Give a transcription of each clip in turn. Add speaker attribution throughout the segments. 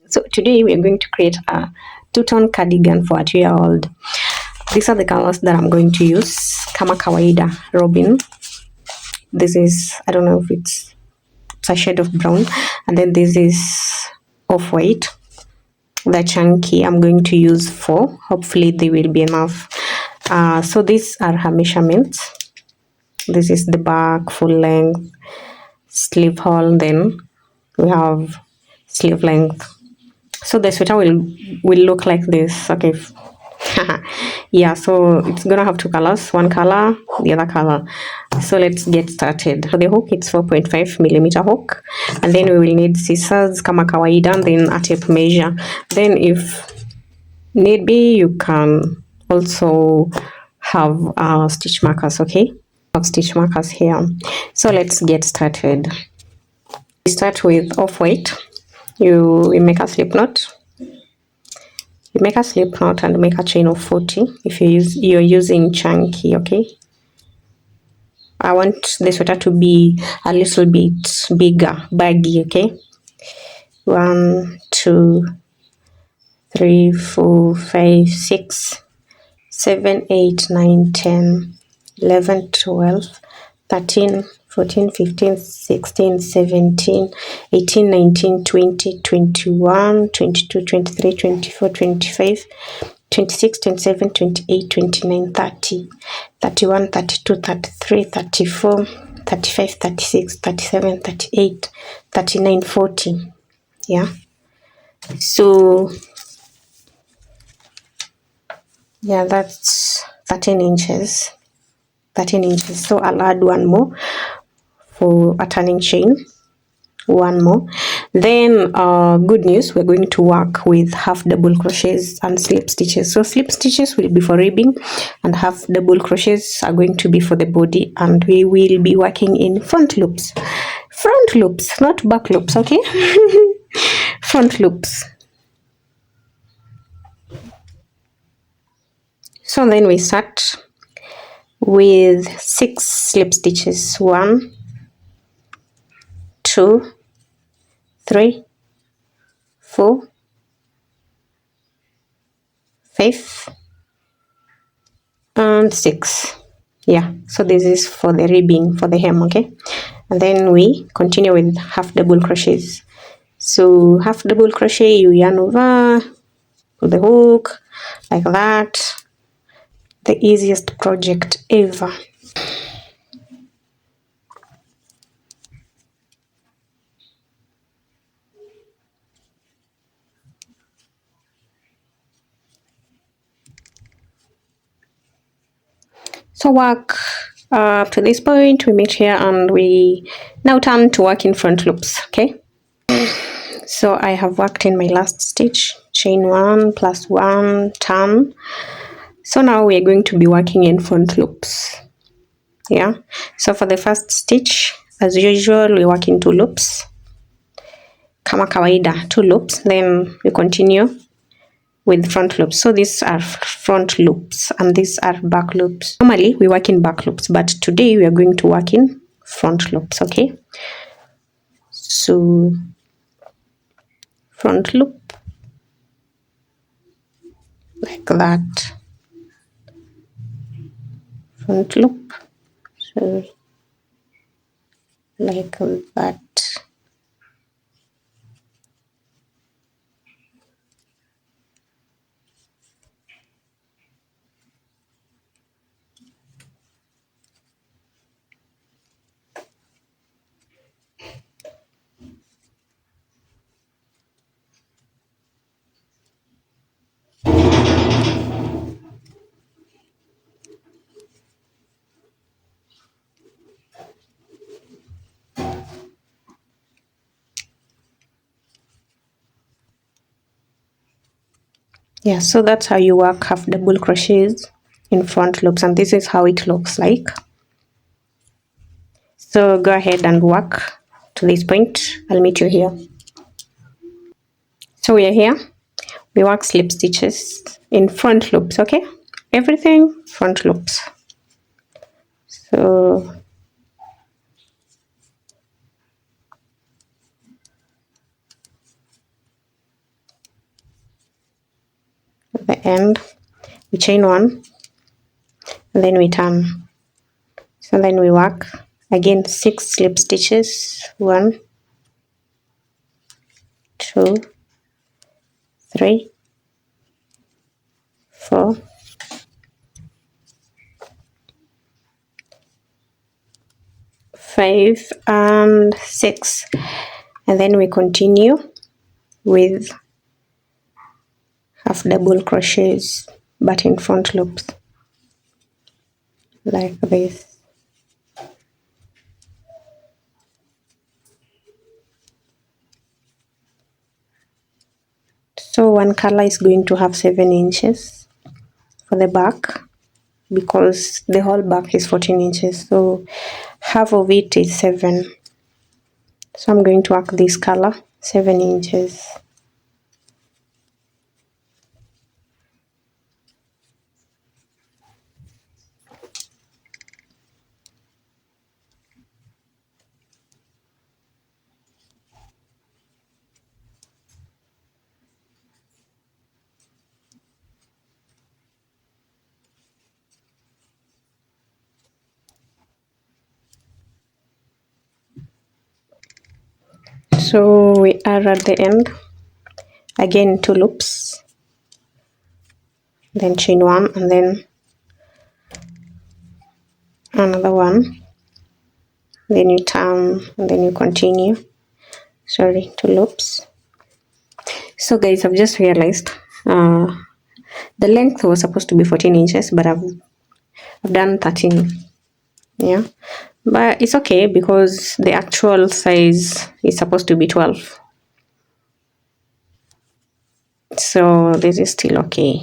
Speaker 1: So today we are going to create a two-tone cardigan for a 2-year-old. These are the colors that I'm going to use. Kama kawaida, robin. This is, I don't know if it's a shade of brown. And then this is off-white. The chunky, I'm going to use 4. Hopefully they will be enough. So these are her measurements. This is the back, full length, sleeve hole. Then we have sleeve length. So the sweater will look like this. Okay. Yeah, so it's gonna have 2 colors, one color, the other color. So let's get started. For the hook, it's 4.5mm hook, and then we will need scissors kama kawaida, and then a tape measure. Then if need be, you can also have stitch markers. Okay, have stitch markers here. So let's get started. We start with off-white. You make a slip knot. You make a slip knot and make a chain of 40 if you're using chunky. Okay, I want the sweater to be a little bit bigger, baggy. Okay, 1 2 3 4 5 6 7 8 9 10 11 12 13 14 15 16 17 18 19 20 21 22 23 24 25 26 27 28 29 30 31 32 33 34 35 36 37 38 39 40. Yeah, so yeah, that's 13 inches. So I'll add one more for a turning chain, one more. Then good news, we're going to work with half double crochets and slip stitches. So slip stitches will be for ribbing, and half double crochets are going to be for the body, and we will be working in front loops, not back loops. Okay. Front loops. So then we start with 6 slip stitches. 1 2 3 4 5 and 6. Yeah, so this is for the ribbing, for the hem. Okay, and then we continue with half double crochets. So half double crochet, you yarn over to the hook like that. The easiest project ever. So work up to this point, we meet here, and we now turn to work in front loops. Okay, so I have worked in my last stitch, chain 1 plus 1, turn. So now we are going to be working in front loops. Yeah, so for the first stitch, as usual, we work in 2 loops kama kawaida, 2 loops. Then we continue with front loops. So these are front loops and these are back loops. Normally we work in back loops, but today we are going to work in front loops. Okay, so front loop like that, front loop, so like that. Yeah, so that's how you work half double crochets in front loops, and this is how it looks like. So go ahead and work to this point. I'll meet you here. So we are here. We work slip stitches in front loops. Okay, everything front loops. So end, we chain one, and then we turn. So then we work again 6 slip stitches. 1, 2, 3, 4, 5, and 6, and then we continue with half double crochets but in front loops like this. So one color is going to have 7 inches for the back, because the whole back is 14 inches, so half of it is 7. So I'm going to work this color 7 inches. So we are at the end, again 2 loops, then chain 1, and then another one, then you turn, and then you continue. Sorry, 2 loops. So guys, I've just realized the length was supposed to be 14 inches, but I've done 13. Yeah, but it's okay because the actual size is supposed to be 12. So this is still okay.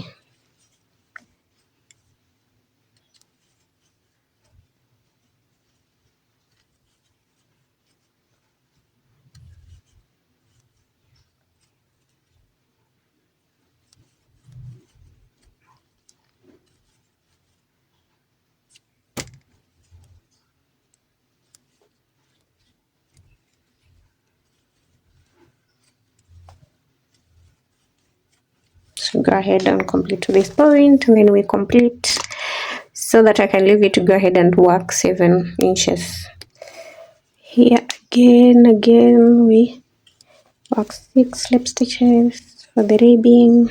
Speaker 1: So go ahead and complete to this point, and then we complete so that I can leave it to go ahead and work 7 inches. Here again we work 6 slip stitches for the ribbing.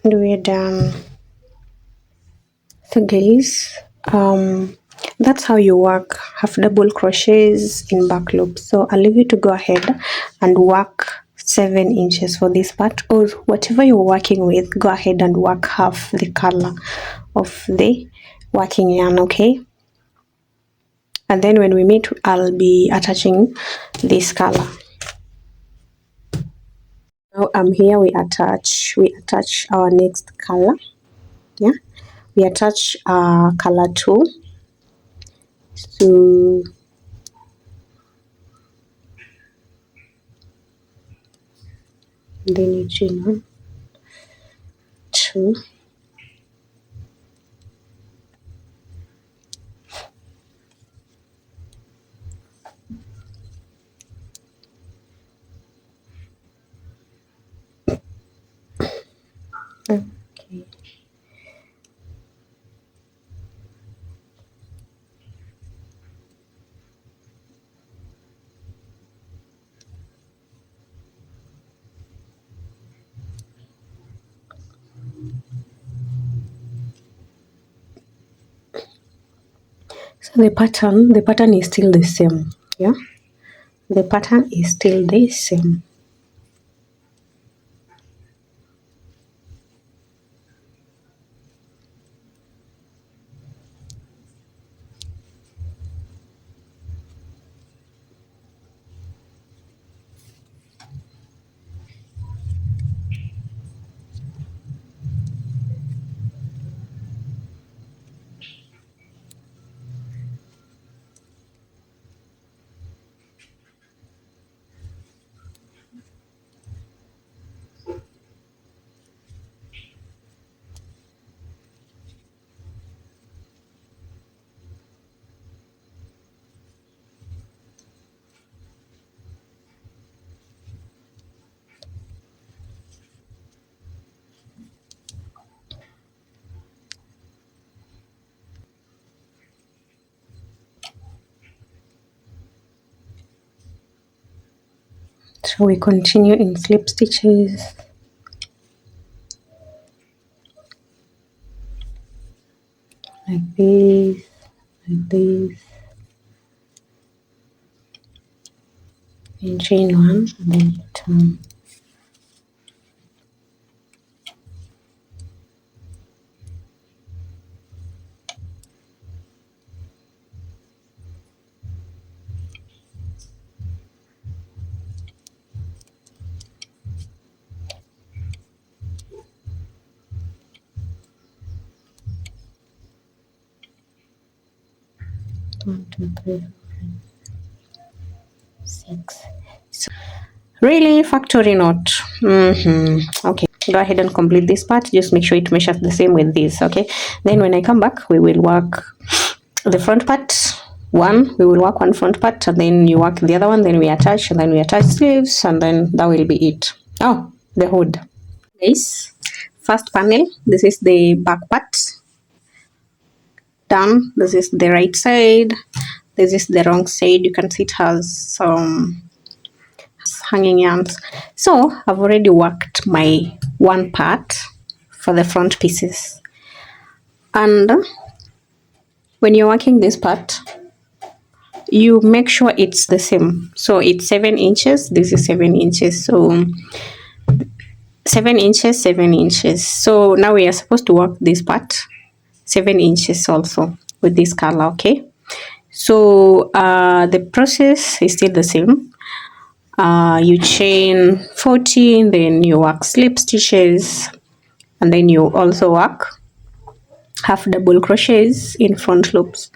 Speaker 1: And we're done. So guys, that's how you work half double crochets in back loop. So I'll leave you to go ahead and work 7 inches for this part, or whatever you're working with, go ahead and work half the color of the working yarn, okay? And then when we meet, I'll be attaching this color. Now I'm here, we attach our next color. Yeah, we attach color 2. So then you chain 1, 2, okay. So the pattern is still the same. Yeah, the pattern is still the same. So we continue in slip stitches like this, like this, and chain one, and then turn. One, two, three, 6. So really factory knot. Okay, go ahead and complete this part. Just make sure it measures the same with this. Okay, then when I come back, we will work the front part. We will work one front part, and then you work the other one, then we attach, and then we attach sleeves, and then that will be it. Oh, the hood. Guys, first panel, this is the back part. Done. This is the right side. This is the wrong side. You can see it has some hanging yarns. So I've already worked my one part for the front pieces, and when you're working this part, you make sure it's the same. So it's 7 inches. This is 7 inches. So 7 inches, 7 inches. So now we are supposed to work this part 7 inches also with this color. Okay, so the process is still the same. You chain 14, then you work slip stitches, and then you also work half double crochets in front loops.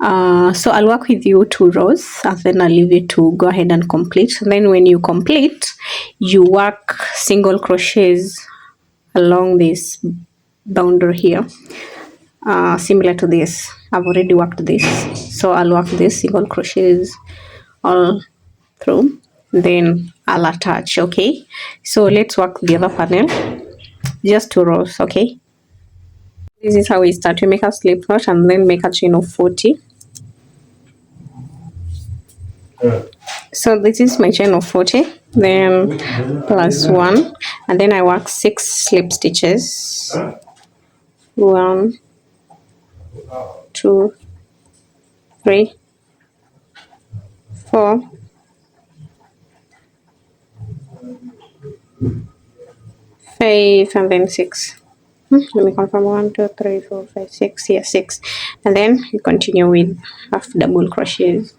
Speaker 1: So I'll work with you 2 rows, and then I'll leave you to go ahead and complete. And then when you complete, you work single crochets along this boundary here, similar to this. I've already worked this, so I'll work this single crochets all through, then I'll attach. Okay, so let's work the other panel, just 2 rows. Okay, this is how we start. We make a slip knot and then make a chain of 40. So this is my chain of 40, then plus 1, and then I work 6 slip stitches. 1, 2, 3, 4, 5, and then 6. Let me confirm. 1, 2, 3, 4, 5, 6. Yes, 6. And then you continue with half double crochets.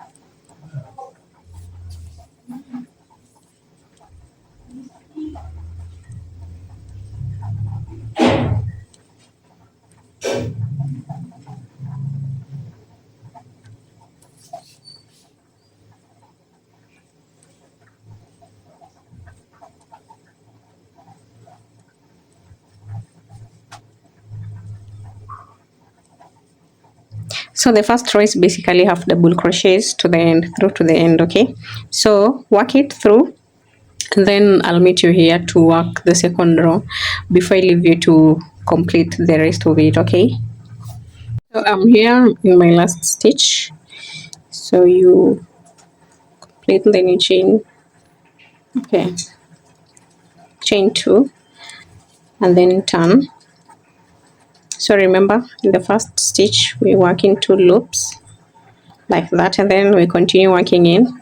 Speaker 1: So the first row is basically half double crochets to the end, through to the end. Okay, so work it through, and then I'll meet you here to work the second row before I leave you to complete the rest of it. Okay, so I'm here in my last stitch, so you complete, then you chain. Okay, chain 2 and then turn. So remember, in the first stitch we work in 2 loops like that, and then we continue working in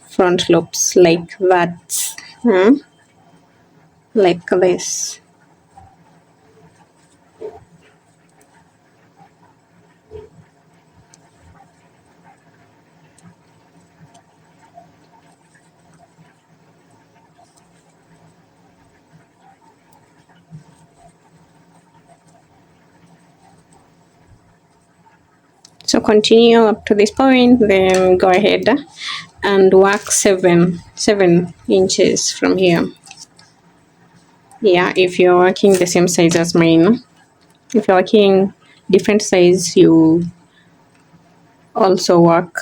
Speaker 1: front loops like that, like this. So continue up to this point, then go ahead and work 7 inches from here. Yeah, if you're working the same size as mine. If you're working different size, you also work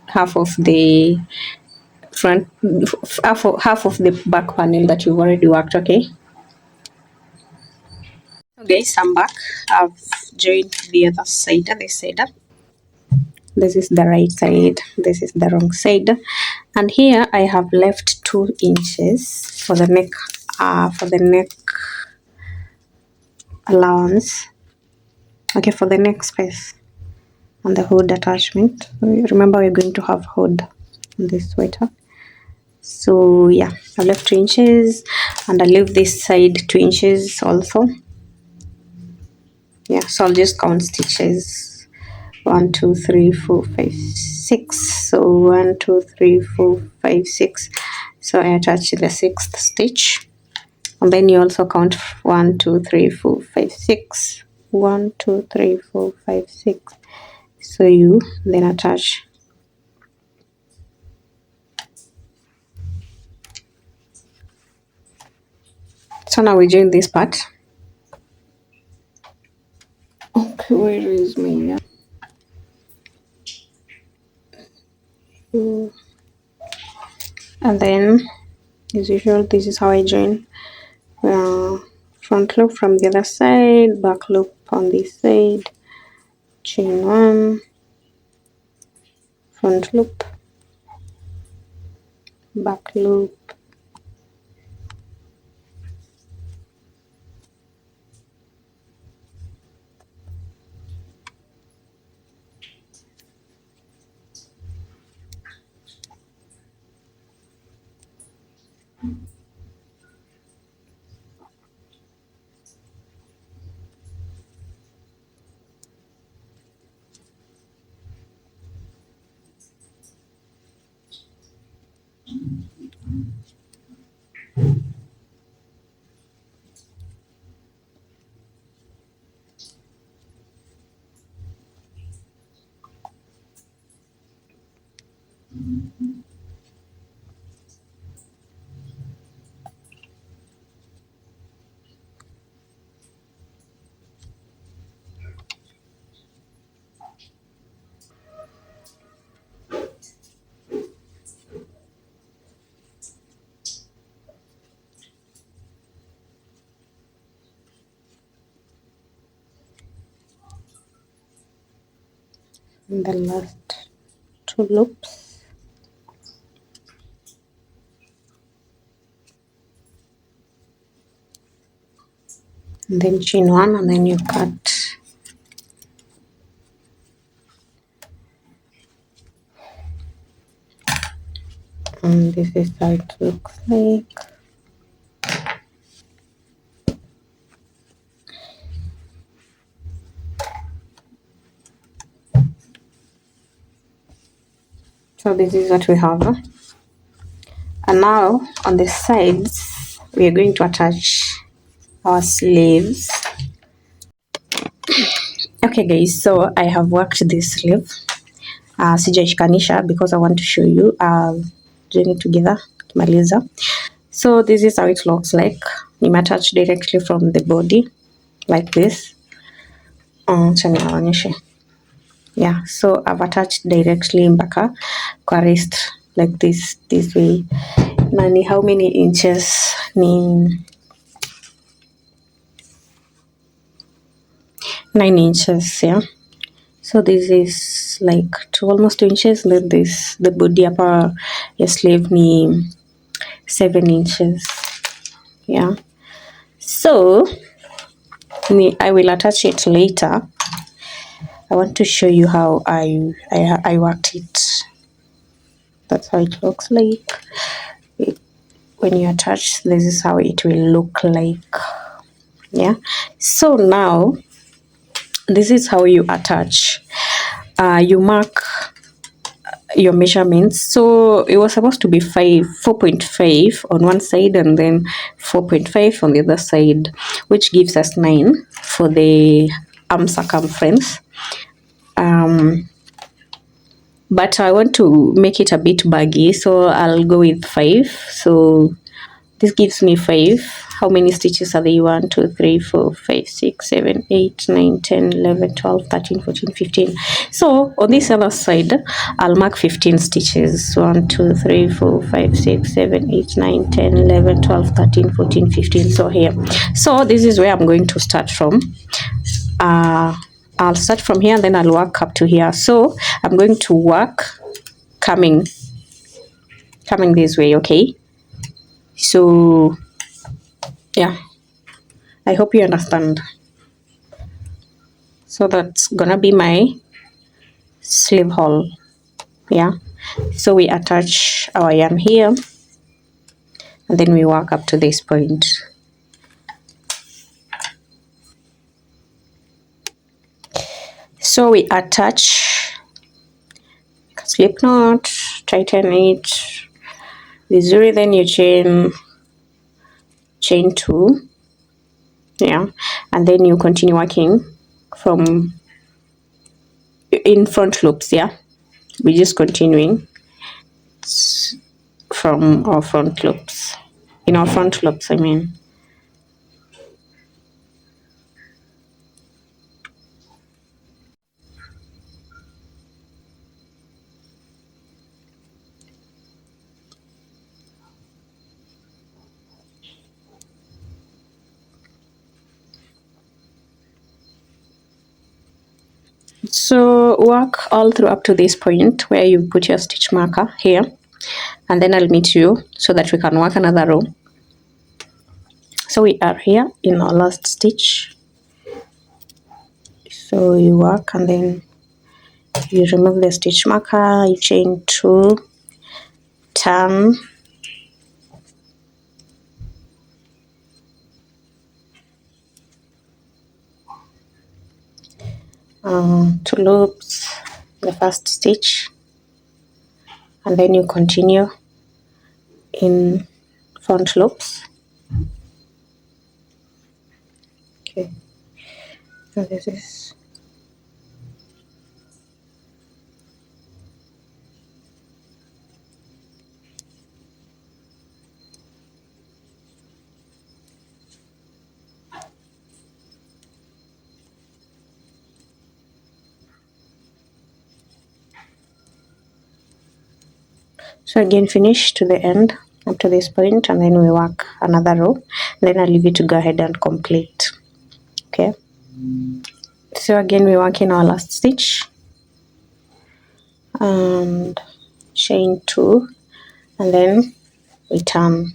Speaker 1: half of the front, half of the back panel that you've already worked. Okay, so guys, I'm back. I've joined the other side, this side. This is the right side, this is the wrong side. And here I have left 2 inches for the neck allowance. Okay, for the neck space and the hood attachment. Remember, we're going to have hood on this sweater. So yeah, I left 2 inches, and I leave this side 2 inches also. Yeah, so I'll just count stitches. 1 2 3 4 5 6. So 1 2 3 4 5 6. So I attach the 6th stitch, and then you also count 1 2 3 4 5 6. 1 2 3 4 5 6. So you then attach so now we join this part. Okay, where is my and then as usual, this is how I join. Front loop from the other side, back loop on this side, chain 1, front loop, back loop, and the last 2 loops. And then chain 1, and then you cut. And this is how it looks like. So this is what we have. And now on the sides, we are going to attach our sleeves. Okay guys, so I have worked this sleeve. Sijaishikanisha because I want to show you doing it together kimaliza. So this is how it looks like. Attach directly from the body like this. Yeah, so I've attached directly mpaka kwa wrist like this way. Nani, how many inches? Ni 9 inches, yeah. So this is like almost 2 inches. Then this, the body upper your sleeve ni 7 inches, yeah. So I will attach it later. I want to show you how I worked it. That's how it looks like. When you attach, this is how it will look like, yeah. So now this is how you attach. You mark your measurements. So it was supposed to be 4.5 on one side and then 4.5 on the other side, which gives us 9 for the arm circumference. But I want to make it a bit baggy, so I'll go with 5. So this gives me 5. How many stitches are they? 1 2 3 4 5 6 7 8 9 10 11 12 13 14 15. So on this other side I'll mark 15 stitches. 1 2 3 4 5 6 7 8 9 10 11 12 13 14 15. So here, so this is where I'm going to start from. I'll start from here and then I'll work up to here. So I'm going to work coming this way, okay? So yeah, I hope you understand. So that's gonna be my sleeve hole. Yeah, so we attach our yarn here and then we work up to this point. So we attach slip knot, tighten it vizuri, then you chain 2, yeah, and then you continue working from in front loops. Yeah, we're just continuing from our front loops, in our front loops, I mean. So work all through up to this point where you put your stitch marker here, and then I'll meet you so that we can work another row. So we are here in our last stitch. So you work and then you remove the stitch marker, you chain 2, turn, two loops, the first stitch, and then you continue in front loops. Okay, so this is so again finish to the end up to this point, and then we work another row, then I'll leave you to go ahead and complete. Okay, so again we work in our last stitch and chain 2, and then we turn.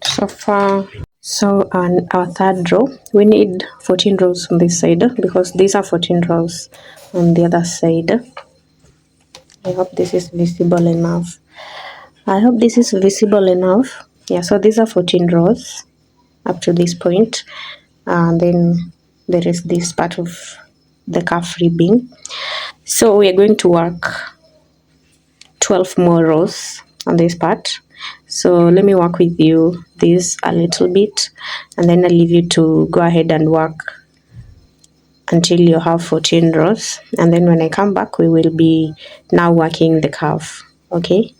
Speaker 1: So far, so on our third row we need 14 rows on this side because these are 14 rows on the other side. I hope this is visible enough. Yeah, so these are 14 rows up to this point, and then there is this part of the cuff ribbing. So we are going to work 12 more rows on this part. So let me work with you this a little bit, and then I'll leave you to go ahead and work until you have 14 rows, and then when I come back we will be now working the cuff. Okay,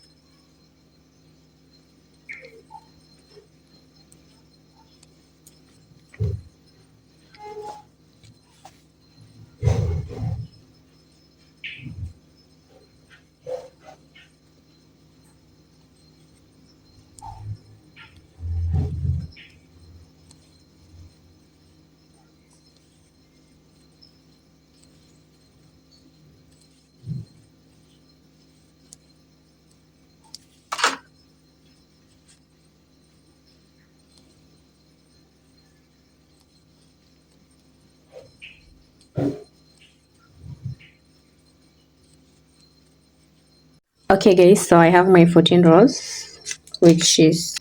Speaker 1: okay guys, so I have my 14 rows, which is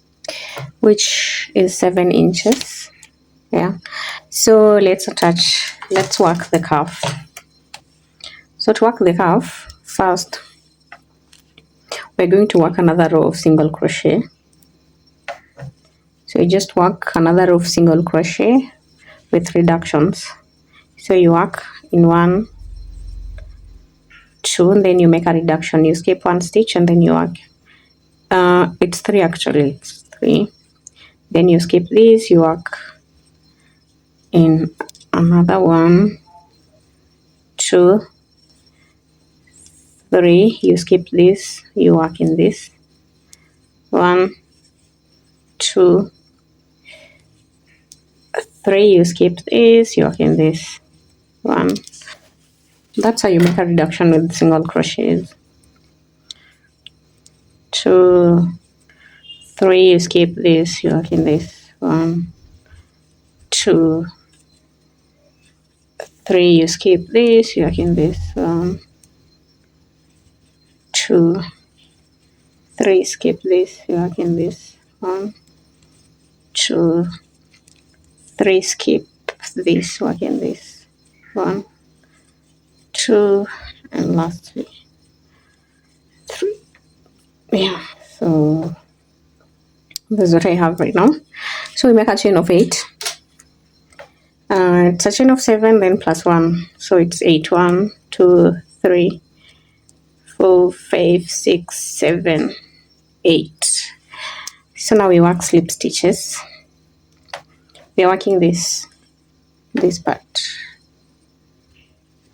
Speaker 1: 7 inches. Yeah, so let's work the cuff. So to work the cuff, first we're going to work another row of single crochet. So you just work another row of single crochet with reductions. So you work in 1, 2, and then you make a reduction, you skip 1 stitch, and then you work it's 3 actually, it's 3, then you skip this, you work in another 1, 2, 3, you skip this, you work in this 1, 2, 3, you skip this, you work in this. 1. That's how you make a reduction with single crochets. 2, 3, you skip this, you work in this. 1, 2, 3, you skip this, you work in this. 1, 2, 3, skip this, you work in this. 1, 2, 3, skip this, work in this. 1, 2, and lastly 3. Yeah, so this is what I have right now. So we make a chain of 8. It's a chain of 7, then plus 1, so it's 8. 1, 2, 3, 4, 5, 6, 7, 8. So now we work slip stitches. We are working this part.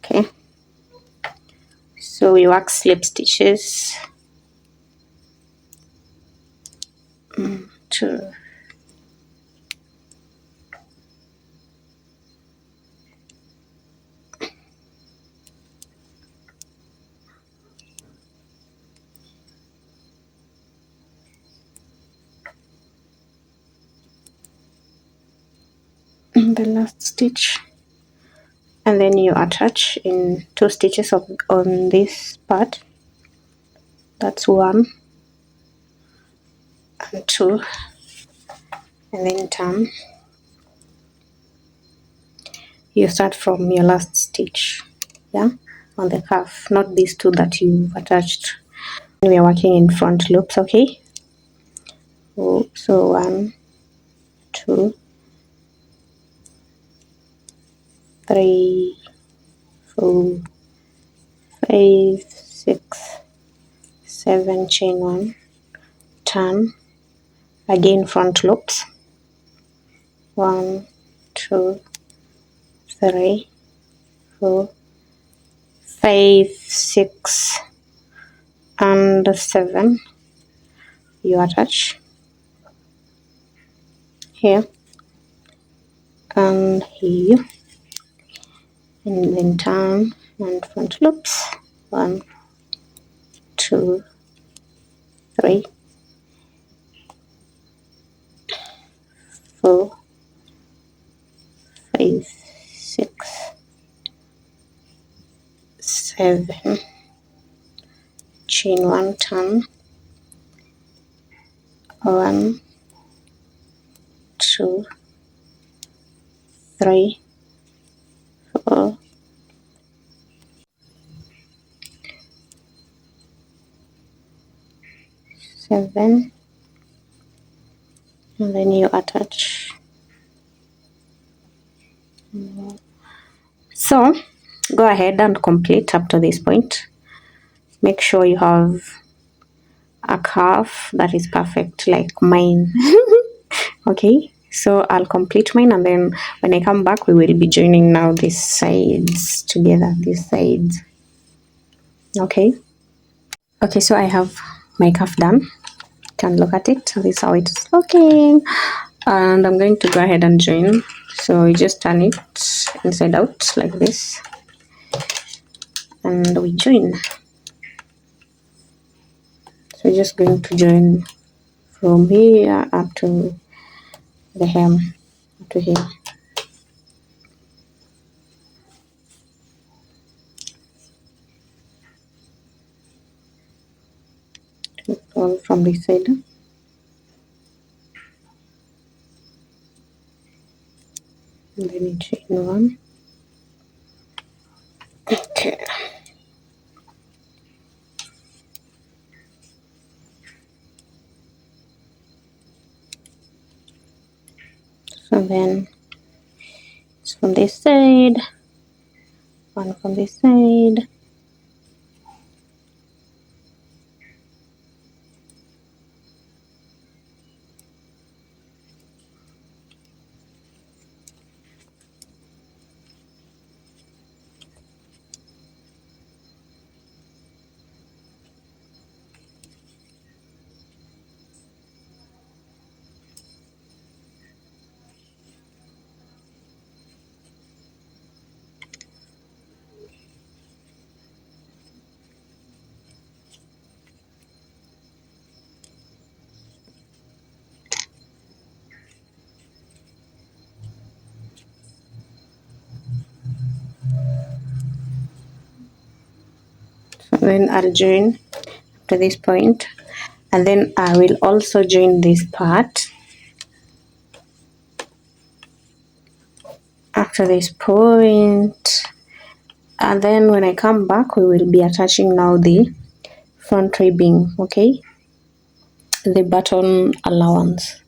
Speaker 1: Okay, so we work slip stitches. 2, the last stitch, and then you attach in 2 stitches on this part. That's 1 and 2, and then turn. You start from your last stitch, yeah, on the cuff, not these 2 that you've attached. We are working in front loops, okay? So 1, 2, 3, 4, 5, 6, 7, chain 1, turn, again front loops. 1, 2, 3, 4, 5, 6, and 7. You attach here and here, and then turn and front loops. 1, 2, 3, 4, 5, 6, 7, chain 1, turn. 1, 2, 3, 4, 7, and then you attach. So go ahead and complete up to this point. Make sure you have a cuff that is perfect like mine. Okay, so I'll complete mine, and then when I come back we will be joining now these sides together, these sides. Okay, so I have my cuff done. You can look at it. This is how it's looking, and I'm going to go ahead and join. So you just turn it inside out like this, and we join. So we're just going to join from here up to the hem, up to here. All from this side. And then you chain 1. Okay. So then it's from this side, 1 from this side. then I'll join to this point, and then I will also join this part after this point, and then when I come back we will be attaching now the front ribbing, okay, the button allowance.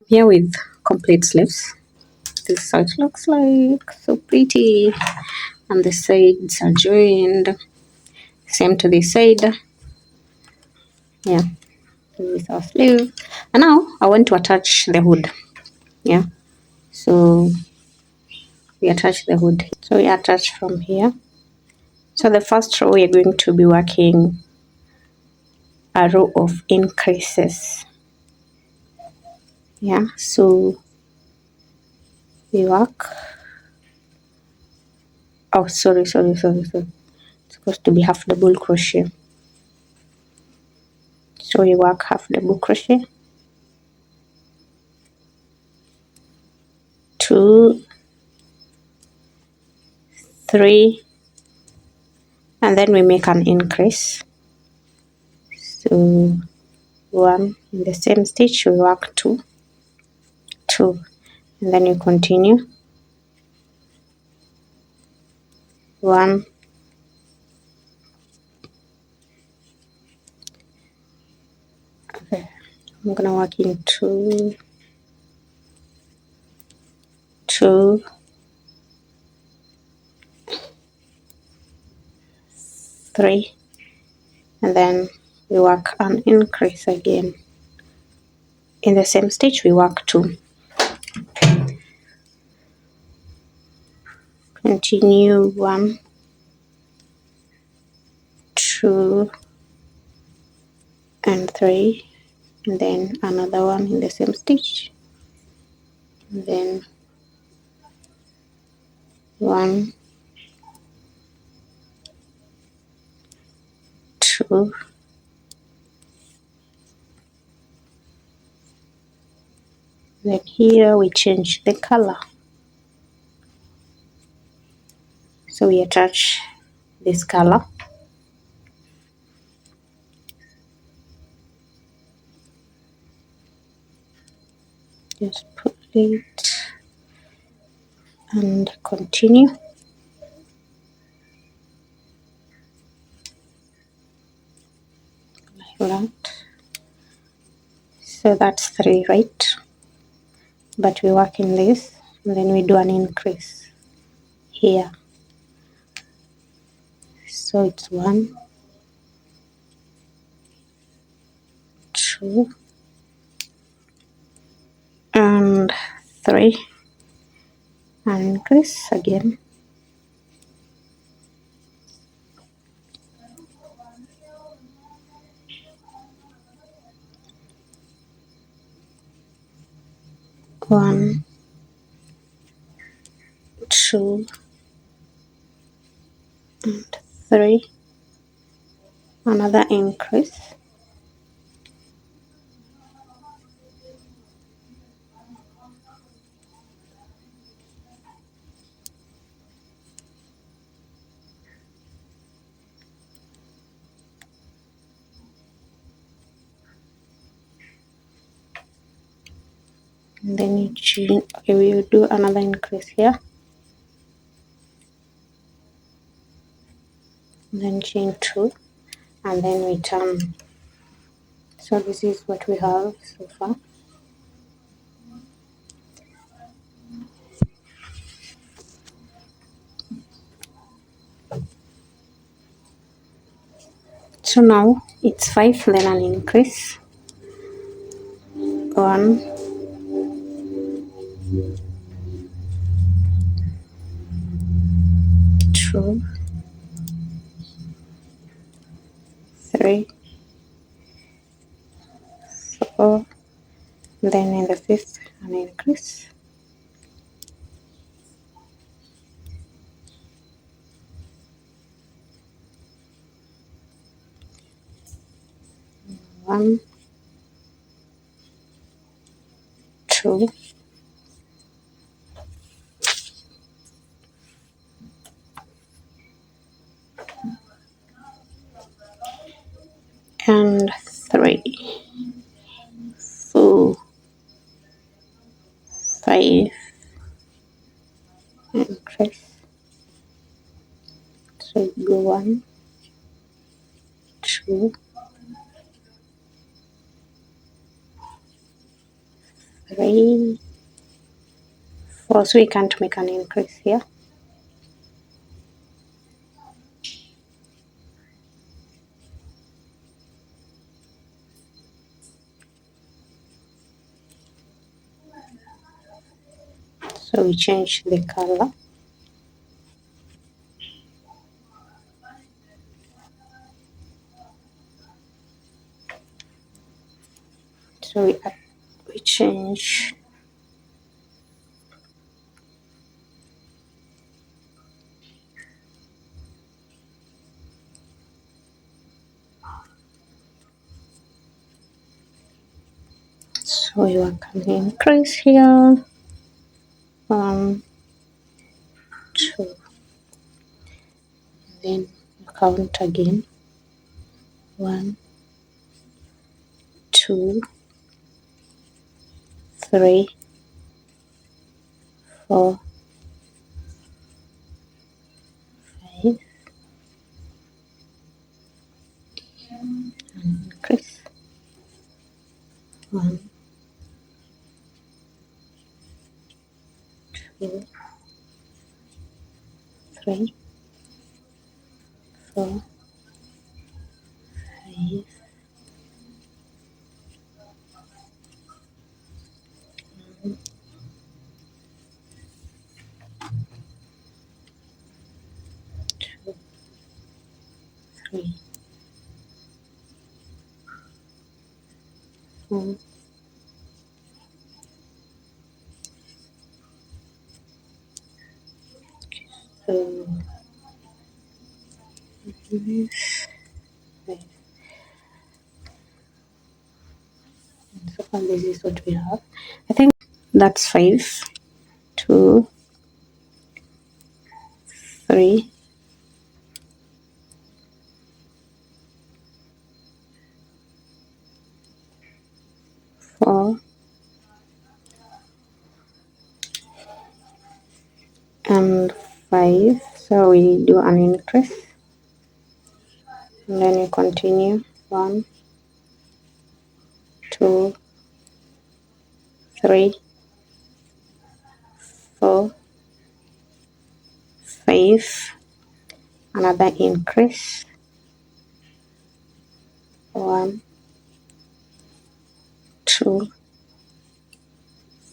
Speaker 1: Here with complete sleeves, this is how it looks like, so pretty, and the sides are joined, same to this side. Yeah, this is our sleeve, and now I want to attach the hood. Yeah, so we attach the hood, so we attach from here. So the first row we are going to be working a row of increases. Yeah, so we work, oh sorry, it's supposed to be half double crochet, so we work half double crochet, 2, 3, and then we make an increase. So 1 in the same stitch we work 2, and then you continue 1, okay, I'm gonna work in 2, 2, 3, and then we work an increase again. In the same stitch we work 2, continue 1, 2, and 3, and then another one in the same stitch, and then 1, 2, then here we change the color, so we attach this color, just pull it and continue, like that. So that's 3, right? But we work in this, and then we do an increase here, so it's 1, 2, and 3, and increase again, 1, 2, and 3, another increase, 'and then you chain, okay, we will do another increase here, and then chain 2, and then we turn. So this is what we have so far. So now it's 5, then an increase, 1, 2, 3, 4, then in the 5th an increase, 1, 2, 4, 5, increase. So go 1, 2, 3, 4. So we can't make an increase here. So we change the color. So we change. So you can increase here. 1, 2. Then count again. 1, 2, 3, 4, 5, and increase. 1, 2, 3, 4, 5, 2, 3, 4. So so far this is what we have. I think that's 5, 2, 3, 4, and 5. So we do an increase, and then we continue. 1, 2, 3, 4, 5. Another increase. 1, 2,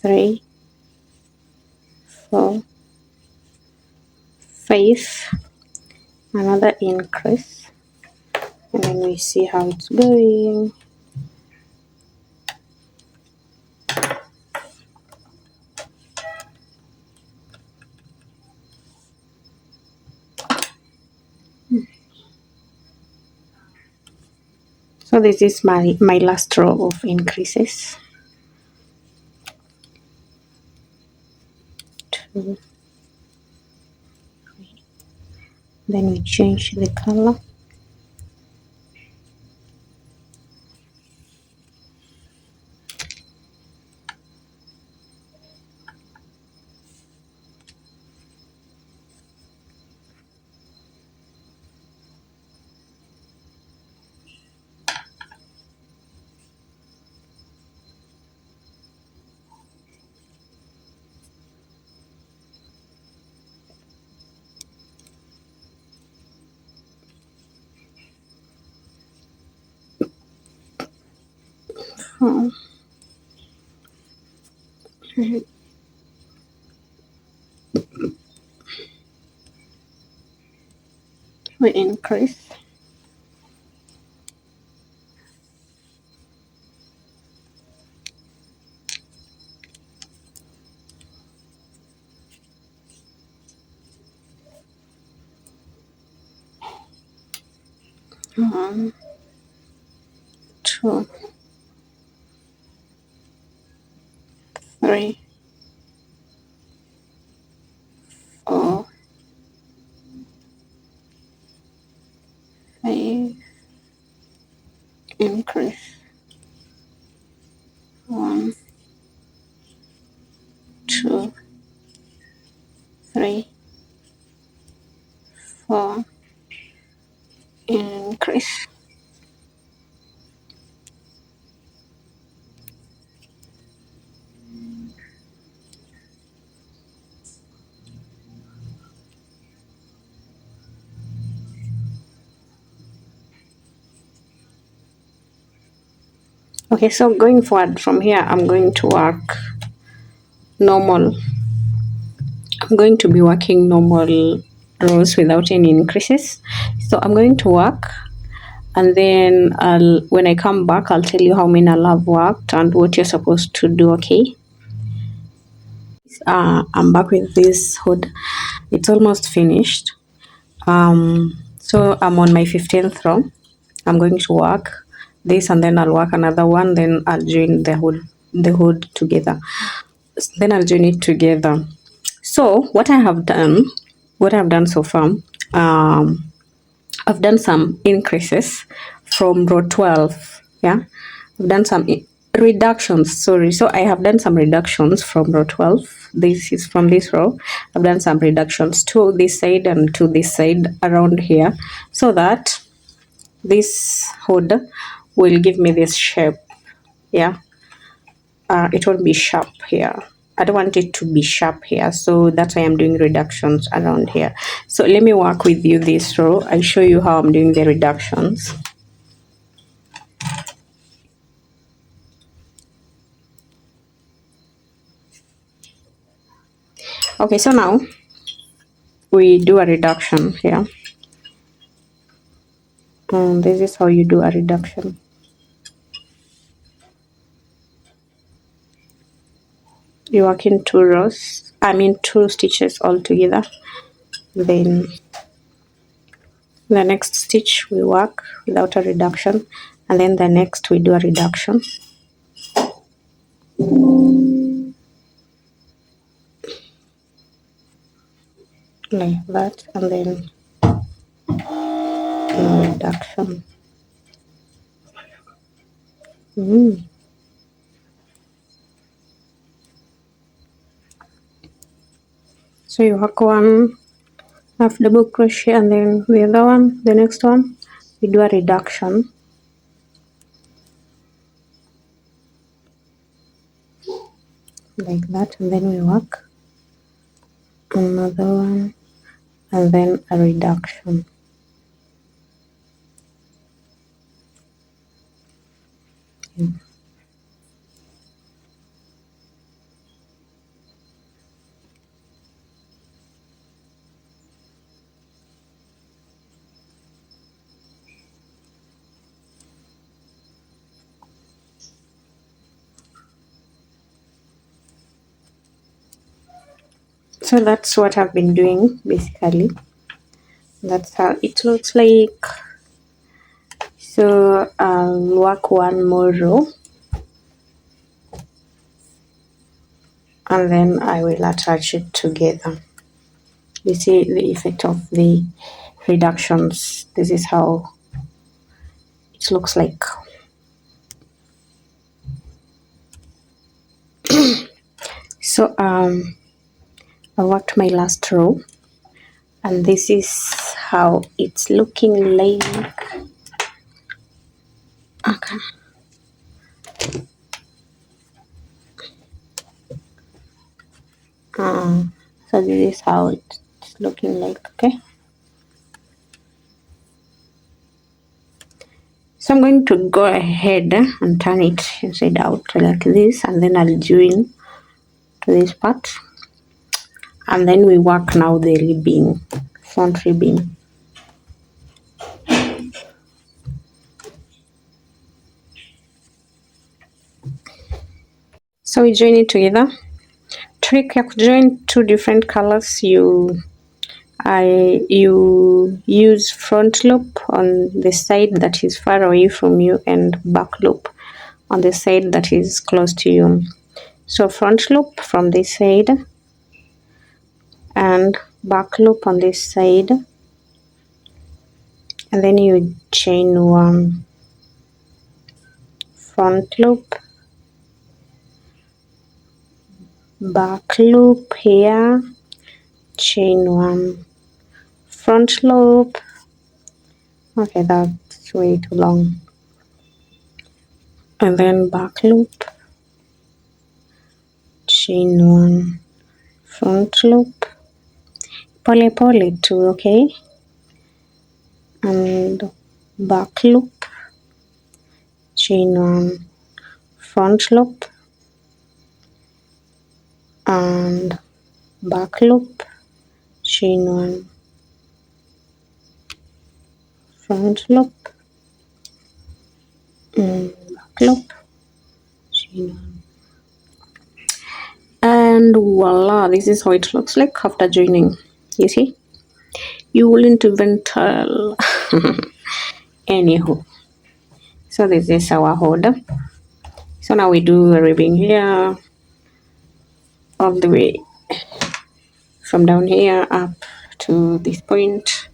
Speaker 1: 3, 4, 5. Another increase, and then we see how it's going. So this is my last row of increases. 2, 3. Then we change the color. We increase. One, 2, 3, 4, 5. Increase. 3, 4, increase. Okay, so going forward from here, I'm going to work normal. I'm going to be working normal rows without any increases. So I'm going to work, and then when I come back, I'll tell you how many I'll have worked and what you're supposed to do. Okay. I'm back with this hood. It's almost finished. So I'm on my 15th row. I'm going to work this, and then I'll work another one, then I'll join the hood together. Then I'll join it together. So what I've done so far, um, I've done some increases from row 12. Yeah, I've done some reductions. Sorry, so I have done some reductions from row 12. This is from this row. I've done some reductions to this side and to this side around here, so that this hood will give me this shape. Yeah, it won't be sharp here. I don't want it to be sharp here, so that's why I'm doing reductions around here. So let me work with you this row. I'll show you how I'm doing the reductions. Okay, so now we do a reduction here. This is how you do a reduction. You work in 2 rows, I mean 2 stitches all together. Then the next stitch we work without a reduction, and then the next we do a reduction. Like that, and then reduction. So you work one half double crochet, and then the other one, the next one, we do a reduction. Like that, and then we work another one, and then a reduction. Yeah. So that's what I've been doing basically. That's how it looks like. So I'll work one more row, and then I will attach it together. You see the effect of the reductions. This is how it looks like. So I worked my last row, and this is how it's looking like. Okay. So this is how it's looking like. Okay. So I'm going to go ahead and turn it inside out like this, and then I'll join to this part, and then we work now the ribbing, front ribbing. So we join it together. Trick ya kujoin 2 different colors, you use front loop on the side that is far away from you, and back loop on the side that is close to you. So front loop from this side and back loop on this side, and then you chain 1, front loop, back loop here, chain 1, front loop. Okay, that's way too long. And then back loop, chain 1, front loop, pole pole too, okay, and back loop, chain 1, front loop, and back loop, chain 1, front loop, and back loop, chain 1. And voila, this is how it looks like after joining. You see, you wouldn't even tell. Anywho, so this is our hood. So now we do a ribbing here all the way from down here up to this point.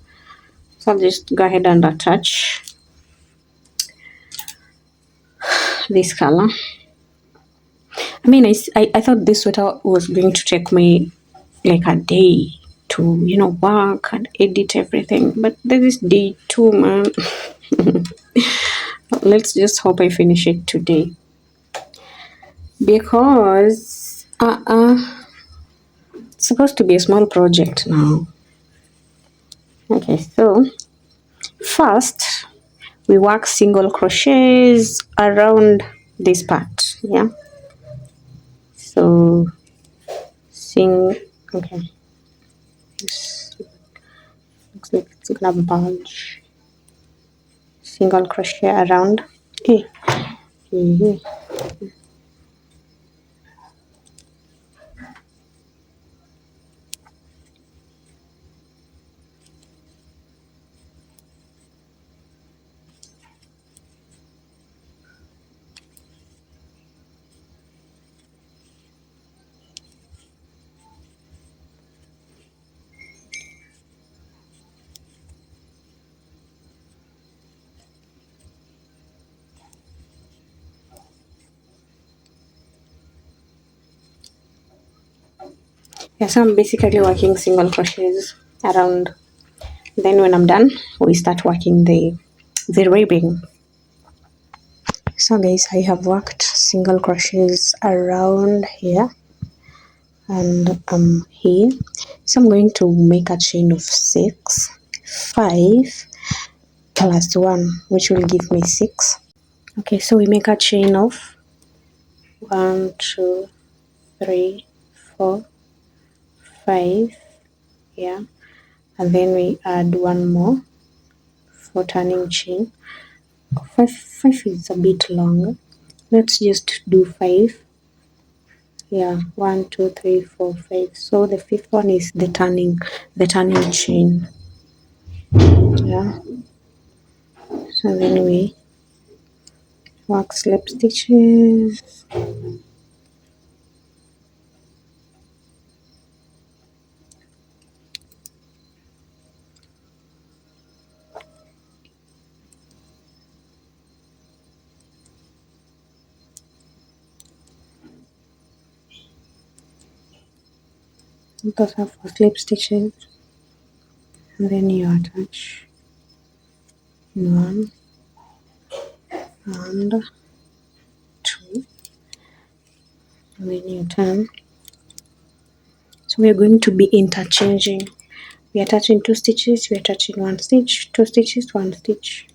Speaker 1: So I'll just go ahead and attach this color. I mean, I thought this sweater was going to take me like a day to, you know, work and edit everything, but this is day 2, man. Let's just hope I finish it today, because it's supposed to be a small project now. Okay, so first we work single crochets around this part. Yeah, so okay, this looks like it's gonna bulge. Single crochet around. Yeah, so I'm basically working single crochets around. Then when I'm done, we start working the ribbing. So guys, I have worked single crochets around here and here. So I'm going to make a chain of 6, 5 plus 1, which will give me 6. Okay, so we make a chain of 1, 2, 3, 4, 5, yeah, and then we add one more for turning chain. 5 is a bit longer. Let's just do 5. Yeah, 1, 2, 3, 4, 5. So the 5th one is the turning chain. Yeah. So then we work slip stitches. Those are for slip stitches. And then you attach in 1 and 2. And then you turn. So we are going to be interchanging. We are attaching 2 stitches, we are attaching 1 stitch, 2 stitches, 1 stitch.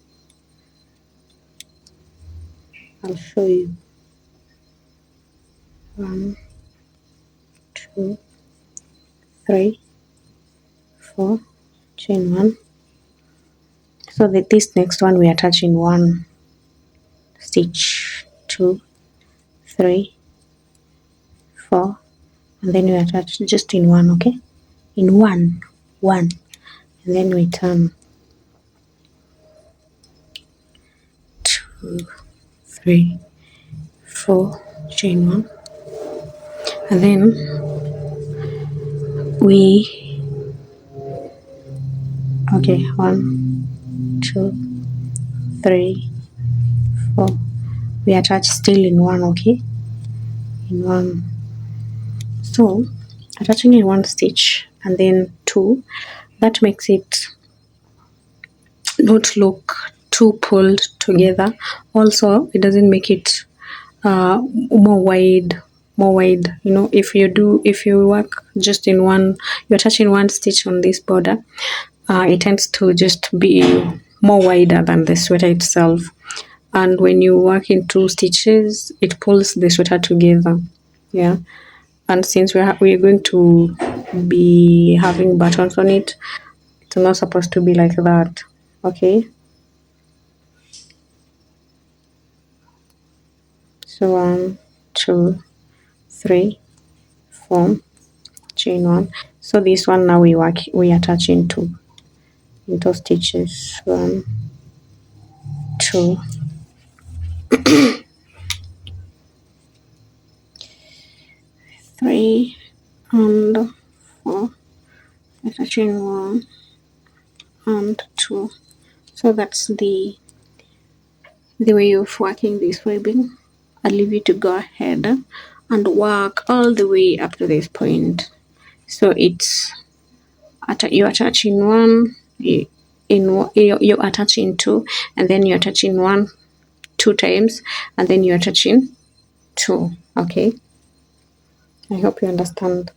Speaker 1: I'll show you. 1, 2, 3, 4, chain 1. So that this next one we are attaching 1 stitch, 2, 3, 4, and then we attach just in 1, okay? In 1, and then we turn 2, 3, 4, chain 1, and then we 1, 2, 3, 4. We attach still in 1, okay? In 1. So attaching in 1 stitch, and then 2. That makes it not look too pulled together. Also, it doesn't make it more wide. You know, if you work just in one, you're touching one stitch on this border, it tends to just be more wider than the sweater itself. And when you work in 2 stitches, it pulls the sweater together. Yeah. And since we're going to be having buttons on it, it's not supposed to be like that. Okay. So 1, 2, 3, 4, chain 1. So this one now we attach into stitches. 1, 2, 3, and 4. Attaching 1 and 2. So that's the way of working this ribbon. I'll leave you to go ahead and work all the way up to this point. So it's you're attaching 1 you're attaching 2, and then you're attaching 1 2 times, and then you're attaching 2. Okay, I hope you understand.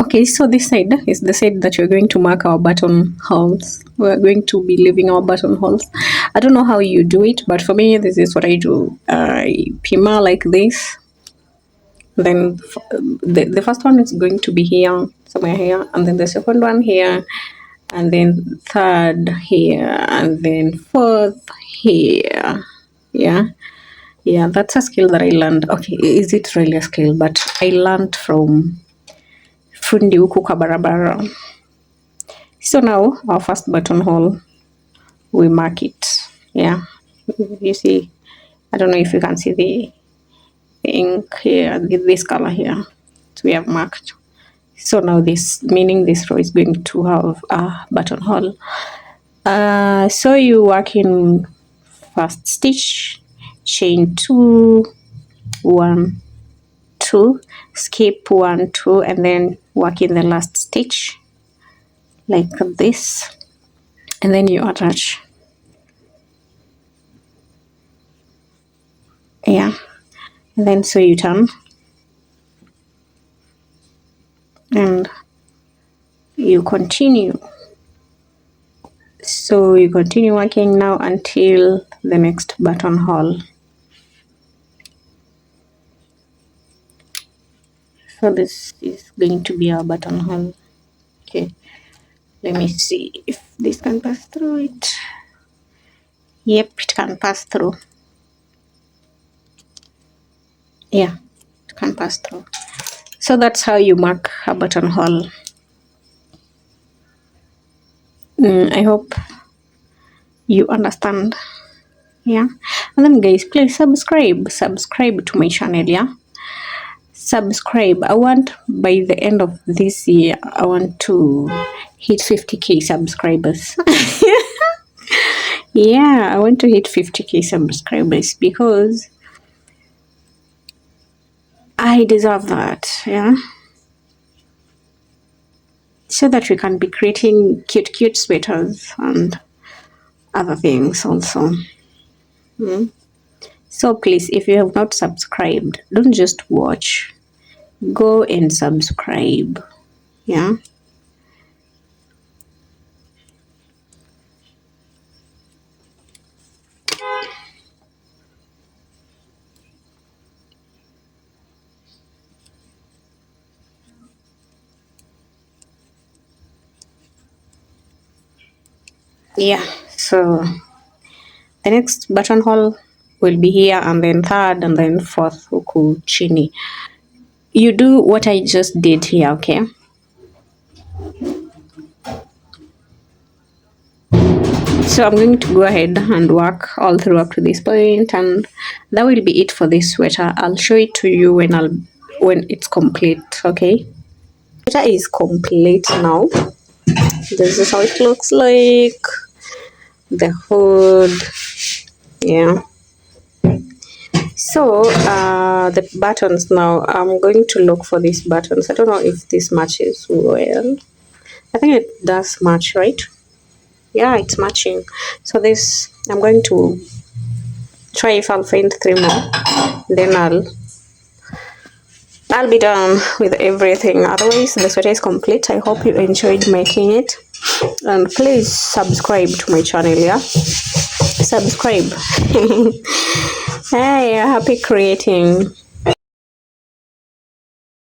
Speaker 1: Okay, so this side is the side that we're going to mark our buttonholes. We're going to be leaving our buttonholes. I don't know how you do it, but for me, this is what I do. I pima like this. Then the first one is going to be here, somewhere here, and then the second one here, and then third here, and then fourth here. Yeah, that's a skill that I learned. Okay, is it really a skill? But I learned from fundi huku kwa barabara. So now our first buttonhole, we mark it. Yeah, you see, I don't know if you can see the ink here, this color here. So we have marked. So now this, meaning this row is going to have a buttonhole. So you work in first stitch, chain 2, 1, 2, skip 1, 2, and then work in the last stitch like this, and then you attach. Yeah, and then so you turn and you continue. So you continue working now until the next buttonhole. So this is going to be our buttonhole. Okay, let me see if this can pass through it. Yep, it can pass through. Yeah, it can pass through. So that's how you mark a buttonhole. I hope you understand. Yeah, and then guys, please subscribe to my channel. Yeah, subscribe. I want, by the end of this year, I want to hit 50k subscribers. Yeah, I want to hit 50k subscribers because I deserve that. Yeah, so that we can be creating cute sweaters and other things also. So please, if you have not subscribed, don't just watch, go and subscribe. Yeah, yeah. So the next buttonhole will be here, and then third, and then fourth huku chini. You do what I just did here. Okay, so I'm going to go ahead and work all through up to this point, and that will be it for this sweater. I'll show it to you when it's complete. Okay, sweater is complete now. This is how it looks like. The hood. Yeah, so the buttons now. I'm going to look for these buttons. I don't know if this matches well. I think it does match, right? Yeah, it's matching. So this, I'm going to try if I'll find 3 more, then I'll be done with everything. Otherwise, the sweater is complete. I hope you enjoyed making it, and please subscribe to my channel. Yeah, subscribe. Hey, happy creating.